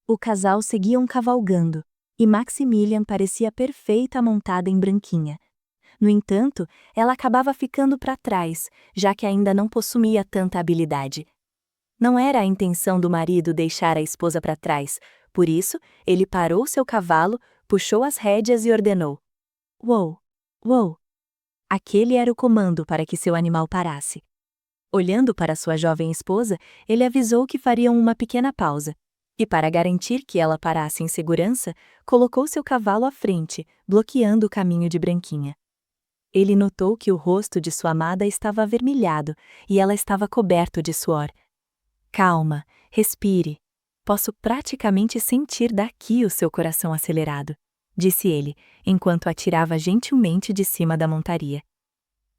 O casal seguiam cavalgando, e Maximilian parecia perfeita montada em Branquinha. No entanto, ela acabava ficando para trás, já que ainda não possuía tanta habilidade. Não era a intenção do marido deixar a esposa para trás, por isso, ele parou seu cavalo, puxou as rédeas e ordenou: "Uou, uou!" Aquele era o comando para que seu animal parasse. Olhando para sua jovem esposa, ele avisou que fariam uma pequena pausa. E para garantir que ela parasse em segurança, colocou seu cavalo à frente, bloqueando o caminho de Branquinha. Ele notou que o rosto de sua amada estava avermelhado e ela estava coberto de suor. "Calma, respire. Posso praticamente sentir daqui o seu coração acelerado", disse ele, enquanto a tirava gentilmente de cima da montaria.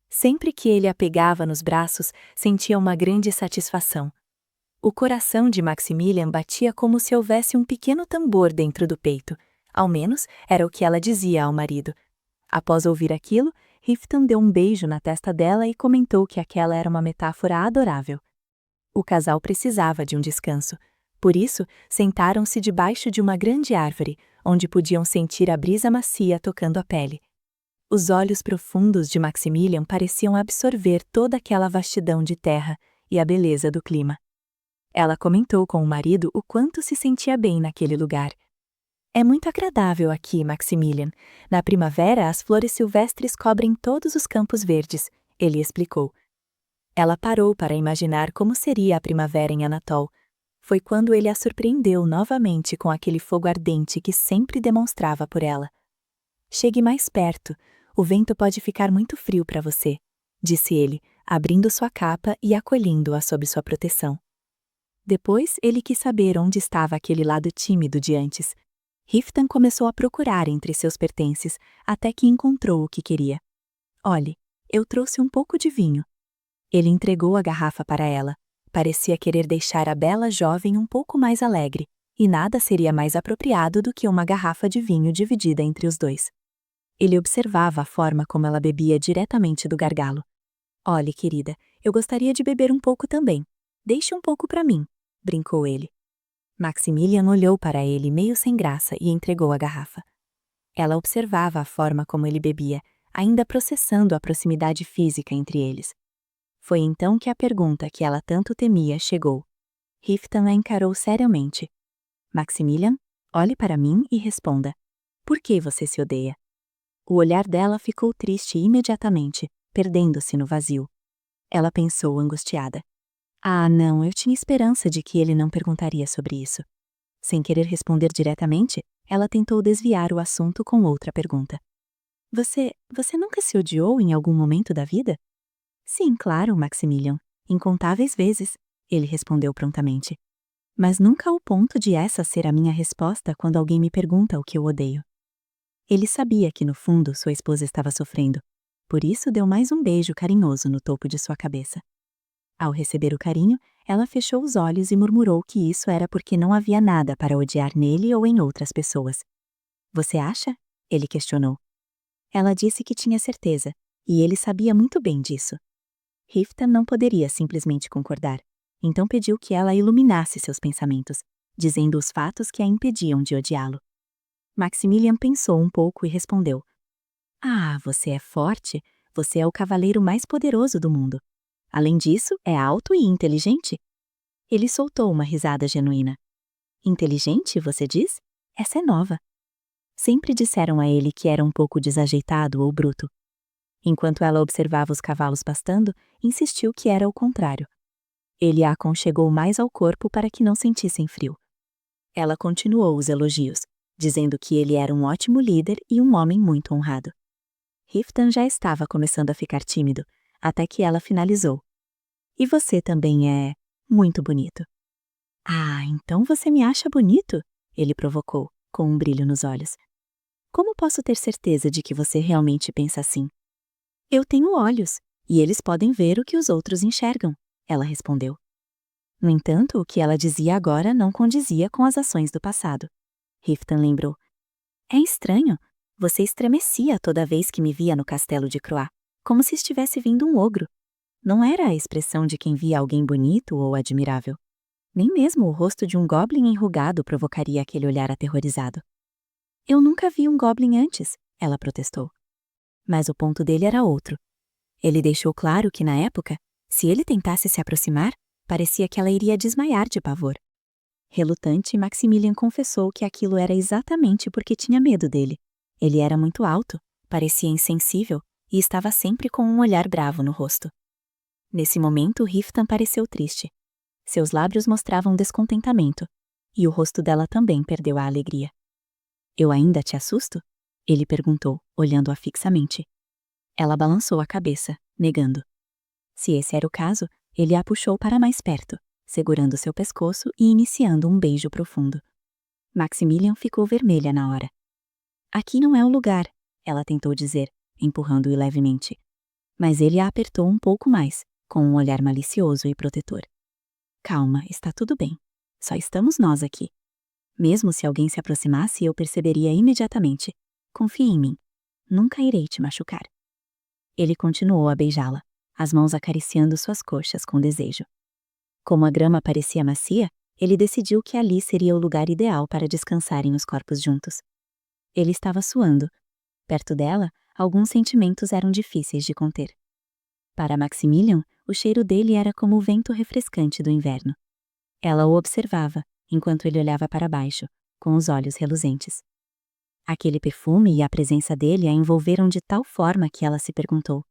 Sempre que ele a pegava nos braços, sentia uma grande satisfação. O coração de Maximilian batia como se houvesse um pequeno tambor dentro do peito. Ao menos, era o que ela dizia ao marido. Após ouvir aquilo, Riften deu um beijo na testa dela e comentou que aquela era uma metáfora adorável. O casal precisava de um descanso. Por isso, sentaram-se debaixo de uma grande árvore, onde podiam sentir a brisa macia tocando a pele. Os olhos profundos de Maximilian pareciam absorver toda aquela vastidão de terra e a beleza do clima. Ela comentou com o marido o quanto se sentia bem naquele lugar. "É muito agradável aqui, Maximilian. Na primavera, as flores silvestres cobrem todos os campos verdes", ele explicou. Ela parou para imaginar como seria a primavera em Anatol. Foi quando ele a surpreendeu novamente com aquele fogo ardente que sempre demonstrava por ela. "Chegue mais perto. O vento pode ficar muito frio para você", disse ele, abrindo sua capa e acolhendo-a sob sua proteção. Depois, ele quis saber onde estava aquele lado tímido de antes. Riften começou a procurar entre seus pertences, até que encontrou o que queria. "Olhe, eu trouxe um pouco de vinho." Ele entregou a garrafa para ela. Parecia querer deixar a bela jovem um pouco mais alegre, e nada seria mais apropriado do que uma garrafa de vinho dividida entre os dois. Ele observava a forma como ela bebia diretamente do gargalo. "Olhe, querida, eu gostaria de beber um pouco também. Deixe um pouco para mim", brincou ele. Maximilian olhou para ele meio sem graça e entregou a garrafa. Ela observava a forma como ele bebia, ainda processando a proximidade física entre eles. Foi então que a pergunta que ela tanto temia chegou. Riften a encarou seriamente. "Maximilian, olhe para mim e responda. Por que você se odeia?" O olhar dela ficou triste imediatamente, perdendo-se no vazio. Ela pensou angustiada. "Ah, não, eu tinha esperança de que ele não perguntaria sobre isso." Sem querer responder diretamente, ela tentou desviar o assunto com outra pergunta. Você nunca se odiou em algum momento da vida?" "Sim, claro, Maximilian. Incontáveis vezes", ele respondeu prontamente. "Mas nunca ao ponto de essa ser a minha resposta quando alguém me pergunta o que eu odeio." Ele sabia que no fundo sua esposa estava sofrendo. Por isso deu mais um beijo carinhoso no topo de sua cabeça. Ao receber o carinho, ela fechou os olhos e murmurou que isso era porque não havia nada para odiar nele ou em outras pessoas. "Você acha?" ele questionou. Ela disse que tinha certeza, e ele sabia muito bem disso. Riften não poderia simplesmente concordar, então pediu que ela iluminasse seus pensamentos, dizendo os fatos que a impediam de odiá-lo. Maximilian pensou um pouco e respondeu: "Ah, você é forte, você é o cavaleiro mais poderoso do mundo. Além disso, é alto e inteligente." Ele soltou uma risada genuína. "Inteligente, você diz? Essa é nova." Sempre disseram a ele que era um pouco desajeitado ou bruto. Enquanto ela observava os cavalos pastando, insistiu que era o contrário. Ele a aconchegou mais ao corpo para que não sentissem frio. Ela continuou os elogios, dizendo que ele era um ótimo líder e um homem muito honrado. Riften já estava começando a ficar tímido, até que ela finalizou. "E você também é muito bonito." "Ah, então você me acha bonito?" ele provocou, com um brilho nos olhos. "Como posso ter certeza de que você realmente pensa assim?" "Eu tenho olhos, e eles podem ver o que os outros enxergam", ela respondeu. No entanto, o que ela dizia agora não condizia com as ações do passado. Riften lembrou. "É estranho. Você estremecia toda vez que me via no castelo de Croix, como se estivesse vindo um ogro. Não era a expressão de quem via alguém bonito ou admirável." Nem mesmo o rosto de um goblin enrugado provocaria aquele olhar aterrorizado. Eu nunca vi um goblin antes, ela protestou. Mas o ponto dele era outro. Ele deixou claro que, na época, se ele tentasse se aproximar, parecia que ela iria desmaiar de pavor. Relutante, Maximilian confessou que aquilo era exatamente porque tinha medo dele. Ele era muito alto, parecia insensível e estava sempre com um olhar bravo no rosto. Nesse momento, Riften pareceu triste. Seus lábios mostravam descontentamento, e o rosto dela também perdeu a alegria. Eu ainda te assusto? Ele perguntou, olhando-a fixamente. Ela balançou a cabeça, negando. Se esse era o caso, ele a puxou para mais perto, segurando seu pescoço e iniciando um beijo profundo. Maximilian ficou vermelha na hora. Aqui não é o lugar, ela tentou dizer, empurrando-o levemente. Mas ele a apertou um pouco mais, com um olhar malicioso e protetor. Calma, está tudo bem. Só estamos nós aqui. Mesmo se alguém se aproximasse, eu perceberia imediatamente. Confie em mim. Nunca irei te machucar. Ele continuou a beijá-la, as mãos acariciando suas coxas com desejo. Como a grama parecia macia, ele decidiu que ali seria o lugar ideal para descansarem os corpos juntos. Ele estava suando. Perto dela, alguns sentimentos eram difíceis de conter. Para Maximilian, o cheiro dele era como o vento refrescante do inverno. Ela o observava, enquanto ele olhava para baixo, com os olhos reluzentes. Aquele perfume e a presença dele a envolveram de tal forma que ela se perguntou: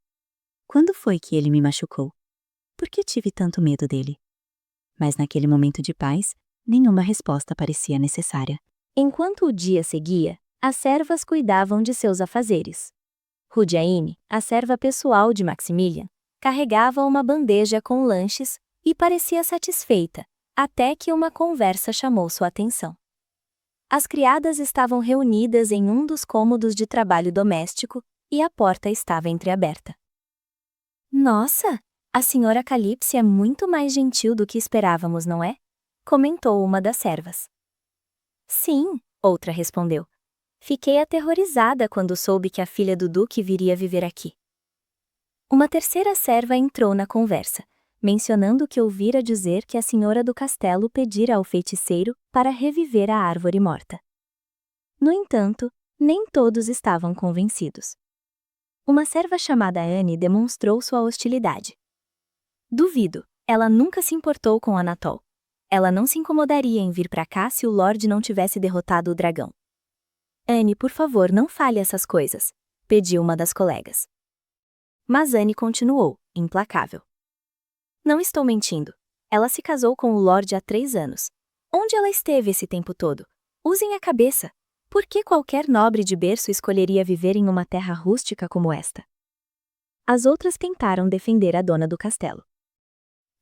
quando foi que ele me machucou? Por que tive tanto medo dele? Mas naquele momento de paz, nenhuma resposta parecia necessária. Enquanto o dia seguia, as servas cuidavam de seus afazeres. Rudiaine, a serva pessoal de Maximilian, carregava uma bandeja com lanches e parecia satisfeita, até que uma conversa chamou sua atenção. As criadas estavam reunidas em um dos cômodos de trabalho doméstico e a porta estava entreaberta. Nossa, a senhora Calypse é muito mais gentil do que esperávamos, não é? Comentou uma das servas. Sim, outra respondeu. Fiquei aterrorizada quando soube que a filha do duque viria viver aqui. Uma terceira serva entrou na conversa, mencionando que ouvira dizer que a senhora do castelo pedira ao feiticeiro para reviver a árvore morta. No entanto, nem todos estavam convencidos. Uma serva chamada Anne demonstrou sua hostilidade. Duvido, ela nunca se importou com Anatole. Ela não se incomodaria em vir para cá se o Lorde não tivesse derrotado o dragão. Anne, por favor, não fale essas coisas, pediu uma das colegas. Mas Anne continuou, implacável. Não estou mentindo. Ela se casou com o Lorde há 3 anos. Onde ela esteve esse tempo todo? Usem a cabeça. Por que qualquer nobre de berço escolheria viver em uma terra rústica como esta? As outras tentaram defender a dona do castelo.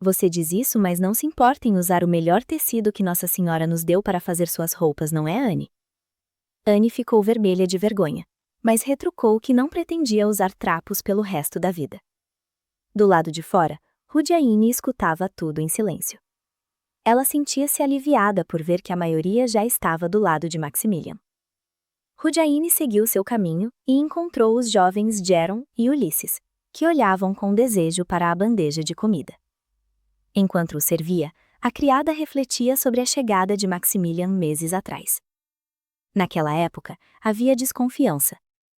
Você diz isso, mas não se importa em usar o melhor tecido que Nossa Senhora nos deu para fazer suas roupas, não é, Anne? Anne ficou vermelha de vergonha, mas retrucou que não pretendia usar trapos pelo resto da vida. Do lado de fora, Rudiaine escutava tudo em silêncio. Ela sentia-se aliviada por ver que a maioria já estava do lado de Maximilian. Rudiaine seguiu seu caminho e encontrou os jovens Jeron e Ulisses, que olhavam com desejo para a bandeja de comida. Enquanto o servia, a criada refletia sobre a chegada de Maximilian meses atrás. Naquela época, havia desconfiança.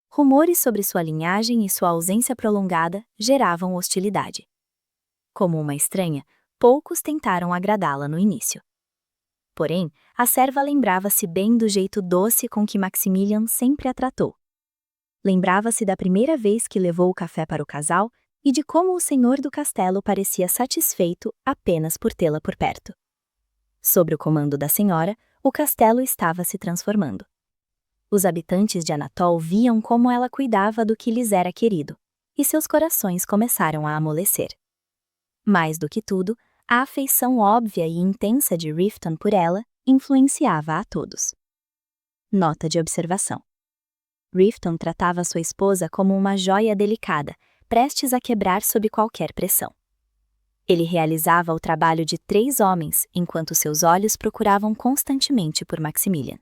Rumores sobre sua linhagem e sua ausência prolongada geravam hostilidade. Como uma estranha, poucos tentaram agradá-la no início. Porém, a serva lembrava-se bem do jeito doce com que Maximilian sempre a tratou. Lembrava-se da primeira vez que levou o café para o casal e de como o senhor do castelo parecia satisfeito apenas por tê-la por perto. Sob o comando da senhora, o castelo estava se transformando. Os habitantes de Anatole viam como ela cuidava do que lhes era querido, e seus corações começaram a amolecer. Mais do que tudo, a afeição óbvia e intensa de Riften por ela influenciava a todos. Nota de observação. Riften tratava sua esposa como uma joia delicada, prestes a quebrar sob qualquer pressão. Ele realizava o trabalho de 3 homens, enquanto seus olhos procuravam constantemente por Maximilian.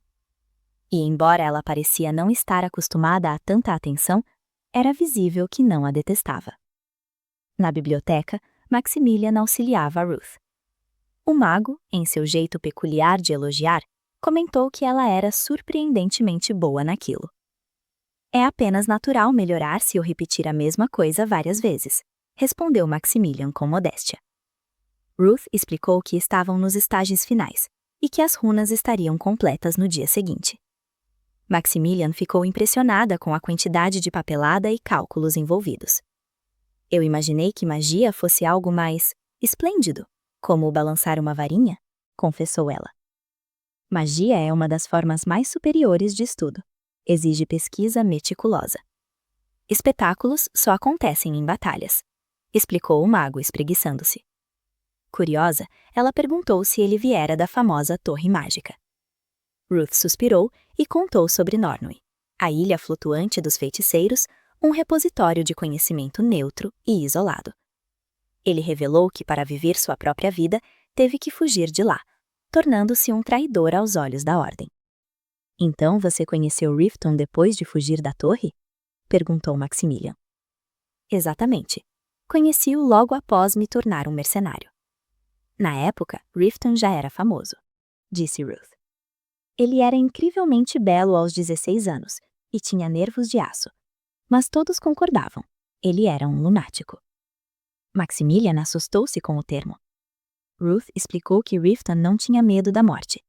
E embora ela parecia não estar acostumada a tanta atenção, era visível que não a detestava. Na biblioteca, Maximilian auxiliava Ruth. O mago, em seu jeito peculiar de elogiar, comentou que ela era surpreendentemente boa naquilo. É apenas natural melhorar se eu repetir a mesma coisa várias vezes, respondeu Maximilian com modéstia. Ruth explicou que estavam nos estágios finais e que as runas estariam completas no dia seguinte. Maximilian ficou impressionada com a quantidade de papelada e cálculos envolvidos. Eu imaginei que magia fosse algo mais esplêndido, como balançar uma varinha, confessou ela. Magia é uma das formas mais superiores de estudo. Exige pesquisa meticulosa. Espetáculos só acontecem em batalhas, explicou o mago espreguiçando-se. Curiosa, ela perguntou se ele viera da famosa Torre Mágica. Ruth suspirou e contou sobre Nornway, a ilha flutuante dos feiticeiros, um repositório de conhecimento neutro e isolado. Ele revelou que para viver sua própria vida, teve que fugir de lá, tornando-se um traidor aos olhos da Ordem. Então você conheceu Riften depois de fugir da torre? Perguntou Maximilian. Exatamente. Conheci-o logo após me tornar um mercenário. Na época, Riften já era famoso, disse Ruth. Ele era incrivelmente belo aos 16 anos e tinha nervos de aço. Mas todos concordavam. Ele era um lunático. Maximilian assustou-se com o termo. Ruth explicou que Riften não tinha medo da morte.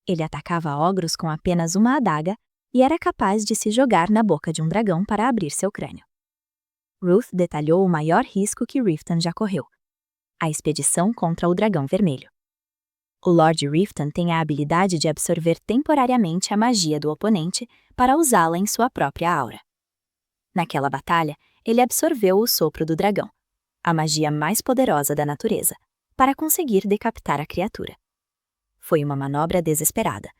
Ele atacava ogros com apenas uma adaga e era capaz de se jogar na boca de um dragão para abrir seu crânio. Ruth detalhou o maior risco que Riften já correu: a expedição contra o Dragão Vermelho. O Lord Riften tem a habilidade de absorver temporariamente a magia do oponente para usá-la em sua própria aura. Naquela batalha, ele absorveu o sopro do dragão, a magia mais poderosa da natureza, para conseguir decapitar a criatura. Foi uma manobra desesperada.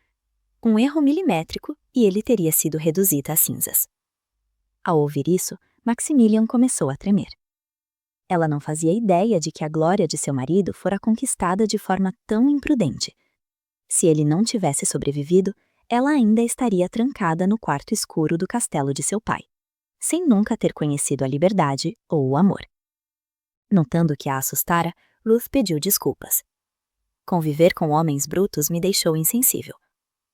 Um erro milimétrico e ele teria sido reduzido a cinzas. Ao ouvir isso, Maximilian começou a tremer. Ela não fazia ideia de que a glória de seu marido fora conquistada de forma tão imprudente. Se ele não tivesse sobrevivido, ela ainda estaria trancada no quarto escuro do castelo de seu pai, sem nunca ter conhecido a liberdade ou o amor. Notando que a assustara, Ruth pediu desculpas. Conviver com homens brutos me deixou insensível.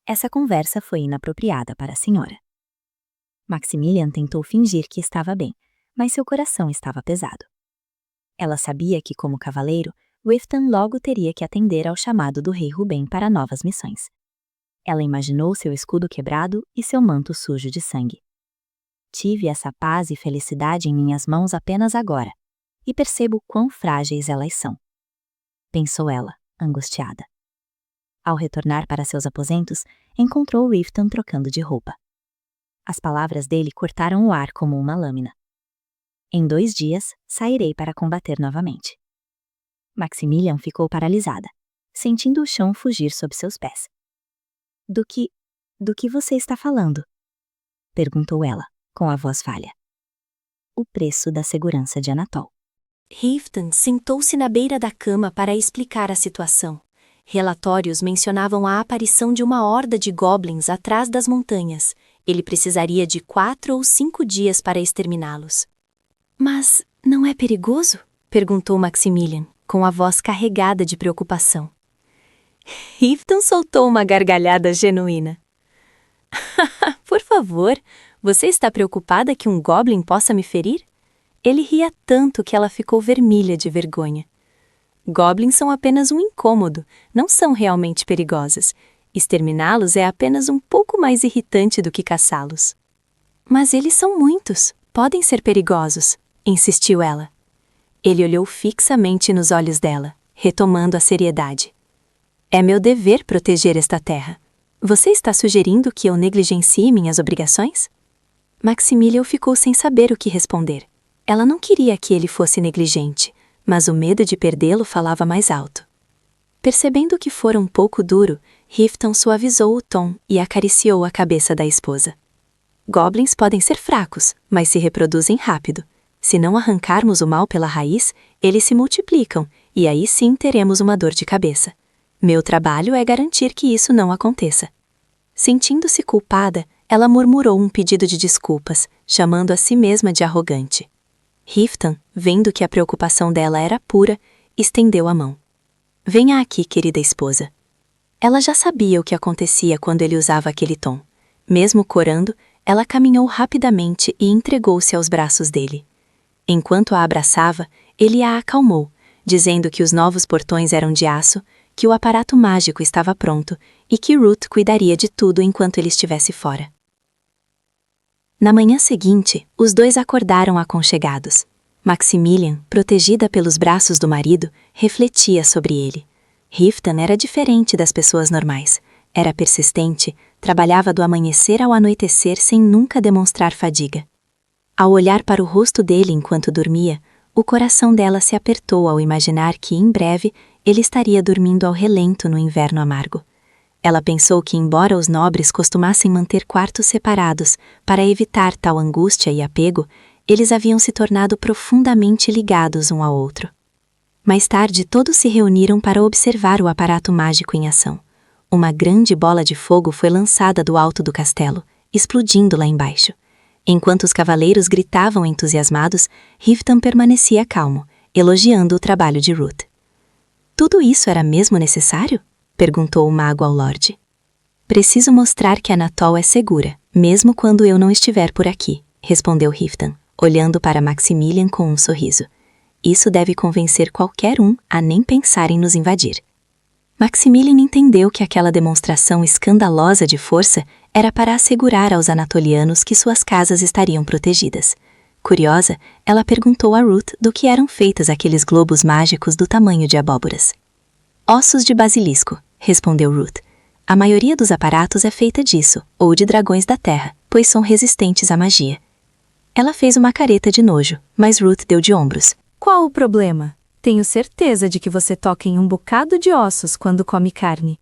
Essa conversa foi inapropriada para a senhora. Maximilian tentou fingir que estava bem, mas seu coração estava pesado. Ela sabia que, como cavaleiro, Riften logo teria que atender ao chamado do rei Ruben para novas missões. Ela imaginou seu escudo quebrado e seu manto sujo de sangue. Tive essa paz e felicidade em minhas mãos apenas agora, e percebo quão frágeis elas são, pensou ela, angustiada. Ao retornar para seus aposentos, encontrou Riften trocando de roupa. As palavras dele cortaram o ar como uma lâmina. Em 2 dias, sairei para combater novamente. Maximilian ficou paralisada, sentindo o chão fugir sob seus pés. Do que você está falando? Perguntou ela, com a voz falha. O preço da segurança de Anatol. Riften sentou-se na beira da cama para explicar a situação. Relatórios mencionavam a aparição de uma horda de goblins atrás das montanhas. Ele precisaria de 4 ou 5 dias para exterminá-los. Mas não é perigoso? Perguntou Maximilian, com a voz carregada de preocupação. Riften soltou uma gargalhada genuína. Por favor, você está preocupada que um goblin possa me ferir? Ele ria tanto que ela ficou vermelha de vergonha. Goblins são apenas um incômodo, não são realmente perigosos. Exterminá-los é apenas um pouco mais irritante do que caçá-los. Mas eles são muitos, podem ser perigosos, insistiu ela. Ele olhou fixamente nos olhos dela, retomando a seriedade. É meu dever proteger esta terra. Você está sugerindo que eu negligencie minhas obrigações? Maximilian ficou sem saber o que responder. Ela não queria que ele fosse negligente, mas o medo de perdê-lo falava mais alto. Percebendo que fora um pouco duro, Riften suavizou o tom e acariciou a cabeça da esposa. Goblins podem ser fracos, mas se reproduzem rápido. Se não arrancarmos o mal pela raiz, eles se multiplicam, e aí sim teremos uma dor de cabeça. Meu trabalho é garantir que isso não aconteça. Sentindo-se culpada, ela murmurou um pedido de desculpas, chamando a si mesma de arrogante. Riften, vendo que a preocupação dela era pura, estendeu a mão. Venha aqui, querida esposa. Ela já sabia o que acontecia quando ele usava aquele tom. Mesmo corando, ela caminhou rapidamente e entregou-se aos braços dele. Enquanto a abraçava, ele a acalmou, dizendo que os novos portões eram de aço, que o aparato mágico estava pronto e que Ruth cuidaria de tudo enquanto ele estivesse fora. Na manhã seguinte, os dois acordaram aconchegados. Maximilian, protegida pelos braços do marido, refletia sobre ele. Riften era diferente das pessoas normais. Era persistente, trabalhava do amanhecer ao anoitecer sem nunca demonstrar fadiga. Ao olhar para o rosto dele enquanto dormia, o coração dela se apertou ao imaginar que, em breve, ele estaria dormindo ao relento no inverno amargo. Ela pensou que, embora os nobres costumassem manter quartos separados para evitar tal angústia e apego, eles haviam se tornado profundamente ligados um ao outro. Mais tarde, todos se reuniram para observar o aparato mágico em ação. Uma grande bola de fogo foi lançada do alto do castelo, explodindo lá embaixo. Enquanto os cavaleiros gritavam entusiasmados, Riften permanecia calmo, elogiando o trabalho de Ruth. Tudo isso era mesmo necessário? Perguntou o mago ao Lorde. Preciso mostrar que Anatol é segura, mesmo quando eu não estiver por aqui, respondeu Riften, olhando para Maximilian com um sorriso. Isso deve convencer qualquer um a nem pensar em nos invadir. Maximilian entendeu que aquela demonstração escandalosa de força era para assegurar aos anatolianos que suas casas estariam protegidas. Curiosa, ela perguntou a Ruth do que eram feitos aqueles globos mágicos do tamanho de abóboras. Ossos de basilisco, respondeu Ruth. A maioria dos aparatos é feita disso, ou de dragões da terra, pois são resistentes à magia. Ela fez uma careta de nojo, mas Ruth deu de ombros. Qual o problema? Tenho certeza de que você toca em um bocado de ossos quando come carne.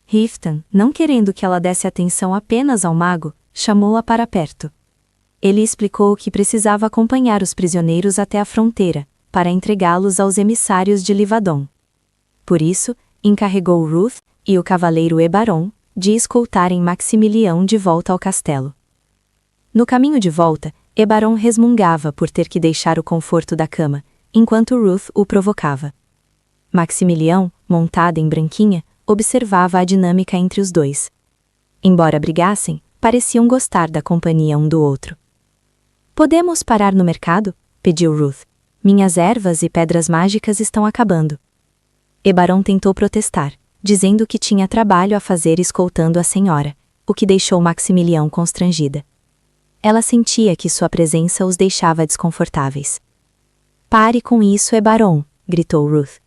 Riften, não querendo que ela desse atenção apenas ao mago, chamou-a para perto. Ele explicou que precisava acompanhar os prisioneiros até a fronteira, para entregá-los aos emissários de Livadon. Por isso, encarregou Ruth e o cavaleiro Ebaron de escoltarem Maximilião de volta ao castelo. No caminho de volta, Ebaron resmungava por ter que deixar o conforto da cama, enquanto Ruth o provocava. Maximilião, montado em Branquinha, observava a dinâmica entre os dois. Embora brigassem, pareciam gostar da companhia um do outro. Podemos parar no mercado? Pediu Ruth. Minhas ervas e pedras mágicas estão acabando. Ebaron tentou protestar, dizendo que tinha trabalho a fazer escoltando a senhora, o que deixou Maximilião constrangida. Ela sentia que sua presença os deixava desconfortáveis. Pare com isso, Ebaron, gritou Ruth.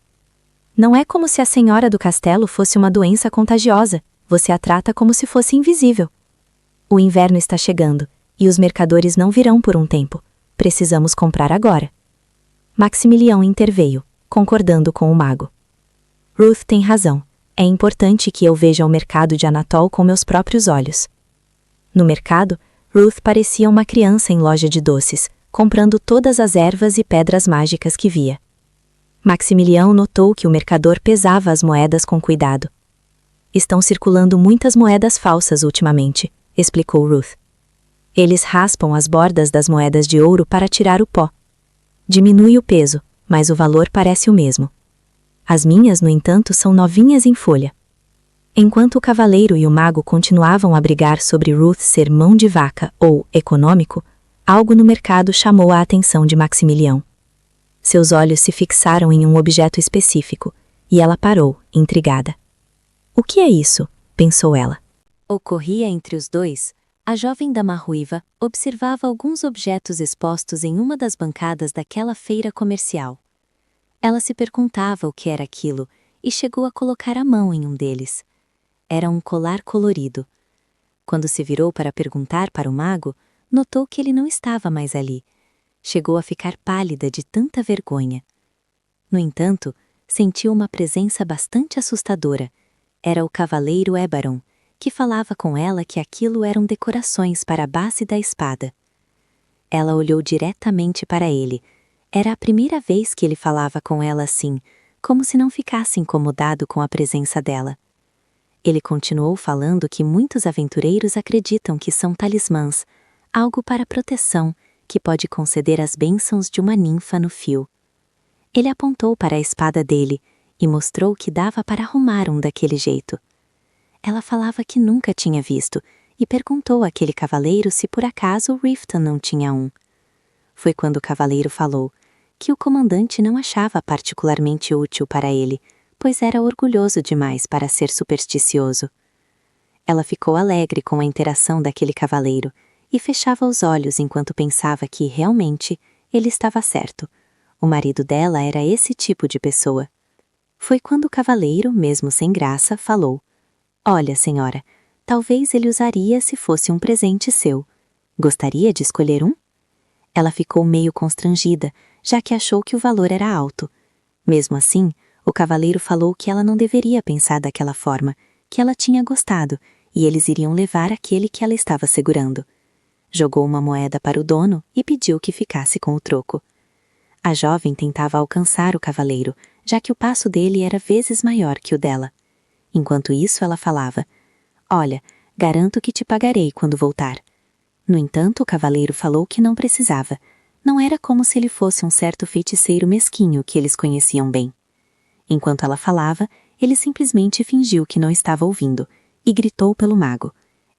Não é como se a senhora do castelo fosse uma doença contagiosa, você a trata como se fosse invisível. O inverno está chegando, e os mercadores não virão por um tempo. Precisamos comprar agora. Maximilião interveio, concordando com o mago. Ruth tem razão. É importante que eu veja o mercado de Anatol com meus próprios olhos. No mercado, Ruth parecia uma criança em loja de doces, comprando todas as ervas e pedras mágicas que via. Maximilião notou que o mercador pesava as moedas com cuidado. Estão circulando muitas moedas falsas ultimamente, explicou Ruth. Eles raspam as bordas das moedas de ouro para tirar o pó. Diminui o peso, mas o valor parece o mesmo. As minhas, no entanto, são novinhas em folha. Enquanto o cavaleiro e o mago continuavam a brigar sobre Ruth ser mão de vaca ou econômico, algo no mercado chamou a atenção de Maximilião. Seus olhos se fixaram em um objeto específico, e ela parou, intrigada. O que é isso? Pensou ela. Ocorria entre os dois. A jovem dama ruiva observava alguns objetos expostos em uma das bancadas daquela feira comercial. Ela se perguntava o que era aquilo e chegou a colocar a mão em um deles. Era um colar colorido. Quando se virou para perguntar para o mago, notou que ele não estava mais ali. Chegou a ficar pálida de tanta vergonha. No entanto, sentiu uma presença bastante assustadora. Era o cavaleiro Ebaron, que falava com ela que aquilo eram decorações para a base da espada. Ela olhou diretamente para ele. Era a primeira vez que ele falava com ela assim, como se não ficasse incomodado com a presença dela. Ele continuou falando que muitos aventureiros acreditam que são talismãs, algo para proteção, que pode conceder as bênçãos de uma ninfa no fio. Ele apontou para a espada dele, e mostrou que dava para arrumar um daquele jeito. Ela falava que nunca tinha visto e perguntou àquele cavaleiro se por acaso Riften não tinha um. Foi quando o cavaleiro falou que o comandante não achava particularmente útil para ele, pois era orgulhoso demais para ser supersticioso. Ela ficou alegre com a interação daquele cavaleiro e fechava os olhos enquanto pensava que, realmente, ele estava certo. O marido dela era esse tipo de pessoa. Foi quando o cavaleiro, mesmo sem graça, falou: "Olha, senhora, talvez ele usaria se fosse um presente seu. Gostaria de escolher um?" Ela ficou meio constrangida, já que achou que o valor era alto. Mesmo assim, o cavaleiro falou que ela não deveria pensar daquela forma, que ela tinha gostado, e eles iriam levar aquele que ela estava segurando. Jogou uma moeda para o dono e pediu que ficasse com o troco. A jovem tentava alcançar o cavaleiro, já que o passo dele era vezes maior que o dela. Enquanto isso, ela falava: "Olha, garanto que te pagarei quando voltar." No entanto, o cavaleiro falou que não precisava. Não era como se ele fosse um certo feiticeiro mesquinho que eles conheciam bem. Enquanto ela falava, ele simplesmente fingiu que não estava ouvindo e gritou pelo mago: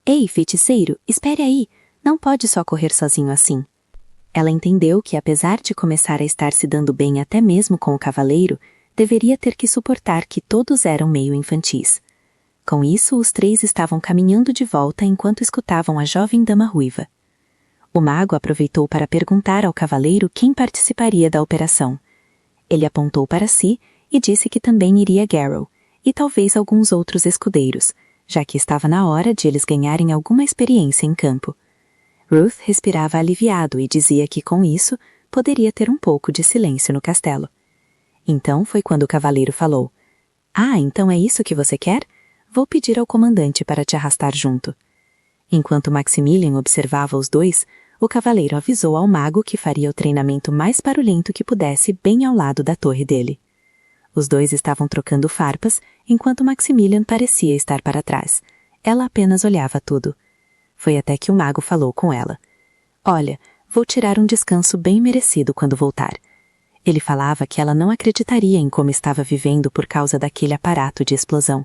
"Ei, feiticeiro, espere aí! Não pode só correr sozinho assim." Ela entendeu que, apesar de começar a estar se dando bem até mesmo com o cavaleiro, deveria ter que suportar que todos eram meio infantis. Com isso, os três estavam caminhando de volta enquanto escutavam a jovem dama ruiva. O mago aproveitou para perguntar ao cavaleiro quem participaria da operação. Ele apontou para si e disse que também iria Garrow, e talvez alguns outros escudeiros, já que estava na hora de eles ganharem alguma experiência em campo. Ruth respirava aliviado e dizia que, com isso, poderia ter um pouco de silêncio no castelo. Então foi quando o cavaleiro falou: "Ah, então é isso que você quer? Vou pedir ao comandante para te arrastar junto." Enquanto Maximilian observava os dois, o cavaleiro avisou ao mago que faria o treinamento mais barulhento que pudesse bem ao lado da torre dele. Os dois estavam trocando farpas, enquanto Maximilian parecia estar para trás. Ela apenas olhava tudo. Foi até que o mago falou com ela: "Olha, vou tirar um descanso bem merecido quando voltar." Ele falava que ela não acreditaria em como estava vivendo por causa daquele aparato de explosão.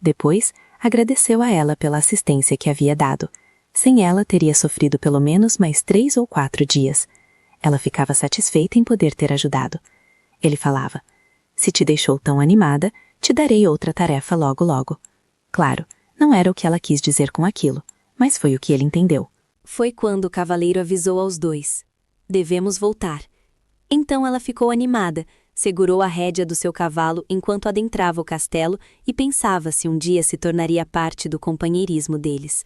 Depois, agradeceu a ela pela assistência que havia dado. Sem ela, teria sofrido pelo menos mais 3 ou 4 dias. Ela ficava satisfeita em poder ter ajudado. Ele falava: "Se te deixou tão animada, te darei outra tarefa logo logo." Claro, não era o que ela quis dizer com aquilo, mas foi o que ele entendeu. Foi quando o cavaleiro avisou aos dois: "Devemos voltar." Então ela ficou animada, segurou a rédea do seu cavalo enquanto adentrava o castelo e pensava se um dia se tornaria parte do companheirismo deles.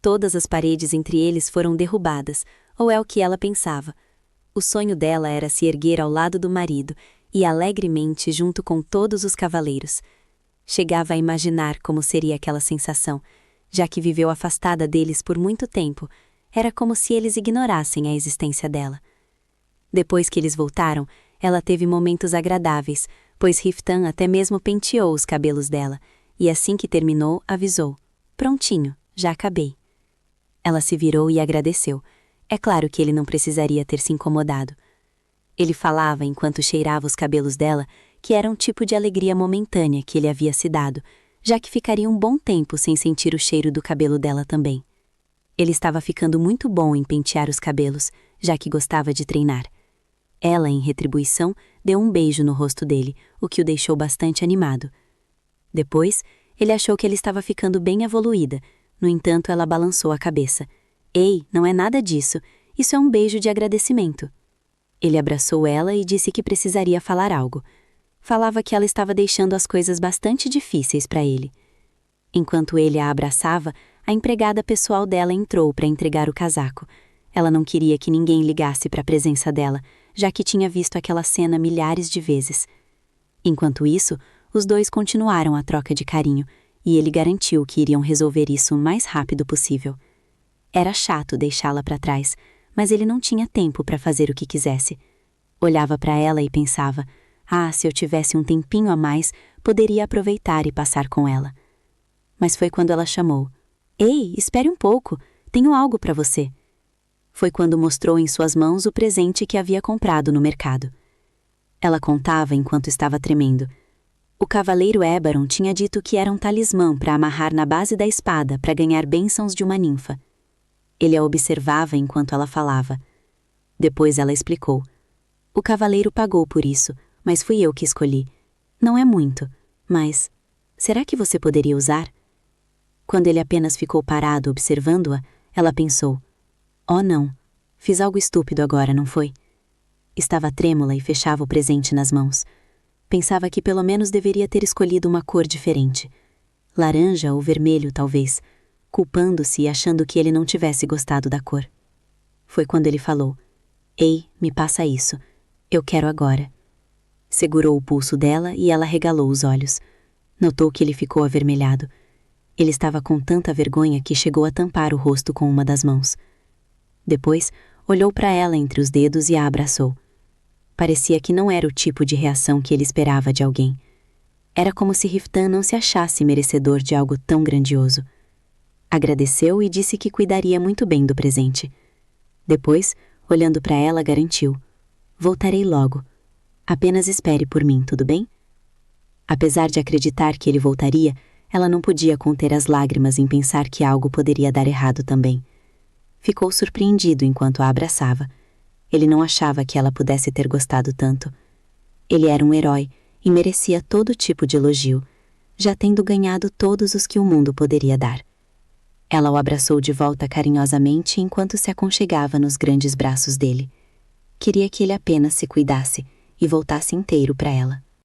Todas as paredes entre eles foram derrubadas, ou é o que ela pensava. O sonho dela era se erguer ao lado do marido e alegremente junto com todos os cavaleiros. Chegava a imaginar como seria aquela sensação, já que viveu afastada deles por muito tempo. Era como se eles ignorassem a existência dela. Depois que eles voltaram, ela teve momentos agradáveis, pois Riften até mesmo penteou os cabelos dela, e assim que terminou, avisou: "Prontinho, já acabei." Ela se virou e agradeceu. É claro que ele não precisaria ter se incomodado. Ele falava enquanto cheirava os cabelos dela que era um tipo de alegria momentânea que ele havia se dado, já que ficaria um bom tempo sem sentir o cheiro do cabelo dela também. Ele estava ficando muito bom em pentear os cabelos, já que gostava de treinar. Ela, em retribuição, deu um beijo no rosto dele, o que o deixou bastante animado. Depois, ele achou que ele estava ficando bem evoluída. No entanto, ela balançou a cabeça. "Ei, não é nada disso. Isso é um beijo de agradecimento." Ele abraçou ela e disse que precisaria falar algo. Falava que ela estava deixando as coisas bastante difíceis para ele. Enquanto ele a abraçava, a empregada pessoal dela entrou para entregar o casaco. Ela não queria que ninguém ligasse para a presença dela, já que tinha visto aquela cena milhares de vezes. Enquanto isso, os dois continuaram a troca de carinho, e ele garantiu que iriam resolver isso o mais rápido possível. Era chato deixá-la para trás, mas ele não tinha tempo para fazer o que quisesse. Olhava para ela e pensava: "Ah, se eu tivesse um tempinho a mais, poderia aproveitar e passar com ela." Mas foi quando ela chamou: "Ei, espere um pouco, tenho algo para você." Foi quando mostrou em suas mãos o presente que havia comprado no mercado. Ela contava enquanto estava tremendo. O cavaleiro Ébaron tinha dito que era um talismã para amarrar na base da espada para ganhar bênçãos de uma ninfa. Ele a observava enquanto ela falava. Depois ela explicou. O cavaleiro pagou por isso, mas fui eu que escolhi. Não é muito, mas... será que você poderia usar? Quando ele apenas ficou parado observando-a, ela pensou. Oh não, fiz algo estúpido agora, não foi? Estava trêmula e fechava o presente nas mãos. Pensava que pelo menos deveria ter escolhido uma cor diferente. Laranja ou vermelho, talvez, culpando-se e achando que ele não tivesse gostado da cor. Foi quando ele falou. Ei, me passa isso. Eu quero agora. Segurou o pulso dela e ela regalou os olhos. Notou que ele ficou avermelhado. Ele estava com tanta vergonha que chegou a tampar o rosto com uma das mãos. Depois, olhou para ela entre os dedos e a abraçou. Parecia que não era o tipo de reação que ele esperava de alguém. Era como se Riftan não se achasse merecedor de algo tão grandioso. Agradeceu e disse que cuidaria muito bem do presente. Depois, olhando para ela, garantiu. Voltarei logo. Apenas espere por mim, tudo bem? Apesar de acreditar que ele voltaria, ela não podia conter as lágrimas em pensar que algo poderia dar errado também. Ficou surpreendido enquanto a abraçava. Ele não achava que ela pudesse ter gostado tanto. Ele era um herói e merecia todo tipo de elogio, já tendo ganhado todos os que o mundo poderia dar. Ela o abraçou de volta carinhosamente enquanto se aconchegava nos grandes braços dele. Queria que ele apenas se cuidasse e voltasse inteiro para ela.